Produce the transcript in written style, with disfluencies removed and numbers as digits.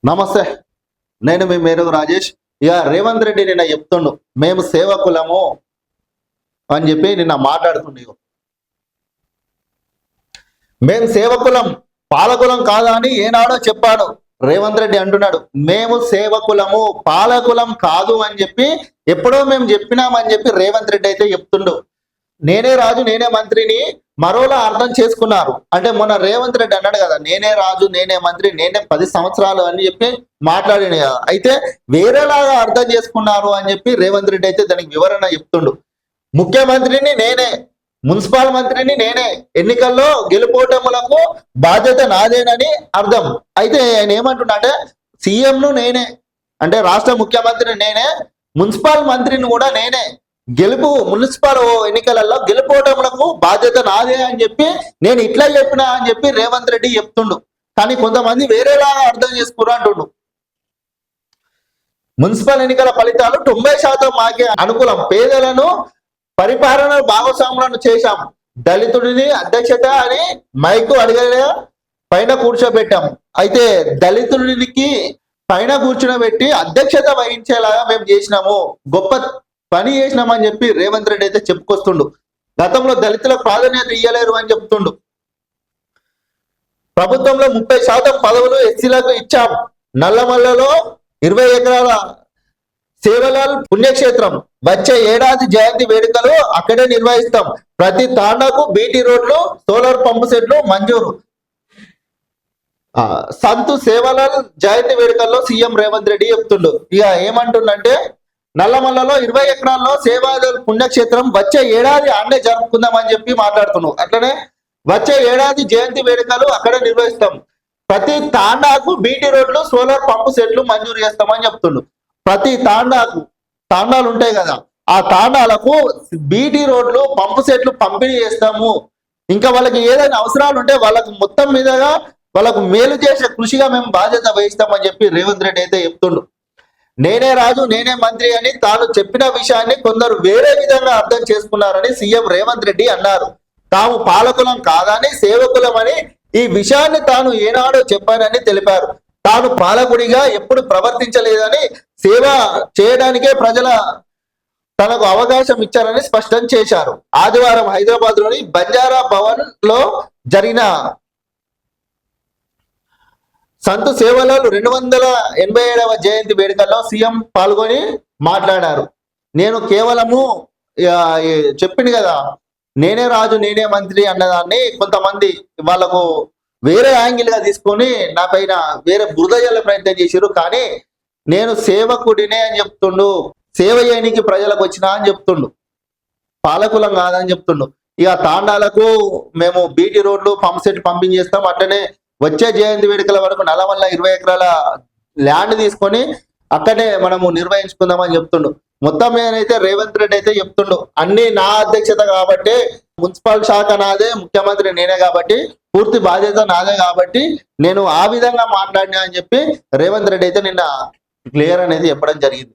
నమస్తే. నేను మీ మేరుగు రాజేష్. ఇక రేవంత్ రెడ్డి నిన్న చెప్తుండు మేము సేవకులము అని చెప్పి నిన్న మాట్లాడుతుండే. మేము సేవకులం పాలకులం కాదా అని ఏనాడో చెప్పాడు. రేవంత్ రెడ్డి అంటున్నాడు మేము సేవకులము పాలకులం కాదు అని చెప్పి ఎప్పుడో మేము చెప్పినామని చెప్పి రేవంత్ రెడ్డి అయితే చెప్తుండు. నేనే రాజు నేనే మంత్రిని మరోలా అర్థం చేసుకున్నారు. అంటే మొన్న రేవంత్ రెడ్డి అన్నాడు కదా నేనే రాజు నేనే మంత్రి నేనే 10 సంవత్సరాలు అని చెప్పి మాట్లాడిన కదా, అయితే వేరేలాగా అర్థం చేసుకున్నారు అని చెప్పి రేవంత్ రెడ్డి అయితే దానికి వివరణ చెప్తుండు. ముఖ్యమంత్రిని నేనే, మున్సిపల్ మంత్రిని నేనే, ఎన్నికల్లో గెలుపోటములకు బాధ్యత నాదేనని అర్థం. అయితే ఆయన ఏమంటున్నా అంటే సీఎంను నేనే, అంటే రాష్ట్ర ముఖ్యమంత్రిని నేనే, మున్సిపల్ మంత్రిని కూడా నేనే, మున్సిపల్ ఎన్నికలలో గెలుపోవటములకు బాధ్యత నాదే అని చెప్పి నేను ఇట్లా చెప్పినా అని చెప్పి రేవంత్ రెడ్డి చెప్తుండు. కానీ కొంతమంది వేరేలాగా అర్థం చేసుకున్నారు అంటుండు. మున్సిపల్ ఎన్నికల ఫలితాలు 90% మాకే అనుకూలం, పేదలను పరిపాలన భాగస్వాములను చేశాం, దళితుడిని అధ్యక్షత అని మైకు అడిగే పైన కూర్చోబెట్టాం. అయితే దళితుడికి పైన కూర్చోబెట్టి అధ్యక్షత వహించేలాగా మేము చేసినాము, గొప్ప పని చేసినామని చెప్పి రేవంత్ రెడ్డి అయితే చెప్పుకొస్తుండు. గతంలో దళితులకు ప్రాధాన్యత ఇయ్యలేరు అని చెప్తుండు. ప్రభుత్వంలో 30% పదవులు ఎస్సీలకు ఇచ్చాం, నల్లమల్లలో 20 ఎకరాల సేవలాల్ పుణ్యక్షేత్రం, వచ్చే ఏడాది జయంతి వేడుకలు అక్కడే నిర్వహిస్తాం, ప్రతి తాండాకు బీటీ రోడ్లు సోలార్ పంపు సెట్లు మంజూరు. సంతు సేవలాల్ జయంతి వేడుకల్లో సీఎం రేవంత్ రెడ్డి చెప్తుండు. ఇక ఏమంటుండంటే నల్లమల్లలో 20 ఎకరాల్లో సేవాదల్ పుణ్యక్షేత్రం వచ్చే ఏడాది ఆడే జరుపుకుందామని చెప్పి మాట్లాడుతున్నాం. అట్లనే వచ్చే ఏడాది జయంతి వేడుకలు అక్కడే నిర్వహిస్తాం, ప్రతి తాండాకు బీటీ రోడ్లు సోలార్ పంపు సెట్లు మంజూరు చేస్తామని చెప్తుండు. ప్రతి తాండాలు ఉంటాయి కదా, ఆ తాండాలకు బీటీ రోడ్లు పంపు సెట్లు పంపిణీ చేస్తాము, ఇంకా వాళ్ళకి ఏదైనా అవసరాలు ఉంటే వాళ్ళకు మొత్తం మీదగా వాళ్ళకు మేలు చేసే కృషిగా మేము బాధ్యత వహిస్తామని చెప్పి రేవంత్ రెడ్డి అయితే చెప్తుండు. నేనే రాజు నేనే మంత్రి అని తాను చెప్పిన విషయాన్ని కొందరు వేరే విధంగా అర్థం చేసుకున్నారని సీఎం రేవంత్ రెడ్డి అన్నారు. తాము పాలకులం కాదని సేవకులమని ఈ విషయాన్ని తాను ఏనాడో చెప్పానని తెలిపారు. తాను పాలకుడిగా ఎప్పుడు ప్రవర్తించలేదని, సేవ చేయడానికే ప్రజల తనకు అవకాశం ఇచ్చారని స్పష్టం చేశారు. ఆదివారం హైదరాబాద్ లోని బంజారా భవన్ లో జరిగిన సంతు సేవలాల్ 287వ జయంతి వేడుకల్లో సీఎం పాల్గొని మాట్లాడారు. నేను కేవలము చెప్పింది కదా నేనే రాజు నేనే మంత్రి అన్నదాన్ని కొంతమంది వాళ్ళకు వేరే యాంగిల్ గా తీసుకొని నా పైన వేరే బురద జల్లే ప్రయత్నం చేశారు. కానీ నేను సేవకుడినే అని చెప్తుండు, సేవ చేయనికి ప్రజలకు వచ్చినా అని చెప్తుండు, పాలకులం కాదని చెప్తుండు. ఇక తాండాలకు మేము బీటీ రోడ్లు పంప్ సెట్ పంపింగ్ చేస్తాం, అట్లనే వచ్చే జయంతి వేడుకల వరకు నల్లమల్ల 20 ఎకరాల ల్యాండ్ తీసుకొని అక్కడే మనము నిర్వహించుకుందామని చెప్తుండు. మొత్తం ఏదైతే రేవంత్ రెడ్డి అయితే చెప్తుండు అన్ని నా అధ్యక్షత కాబట్టి, మున్సిపల్ శాఖ నాదే, ముఖ్యమంత్రి నేనే కాబట్టి పూర్తి బాధ్యత నాదే కాబట్టి నేను ఆ విధంగా మాట్లాడినా అని చెప్పి రేవంత్ రెడ్డి అయితే నిన్న క్లియర్ అనేది చెప్పడం జరిగింది.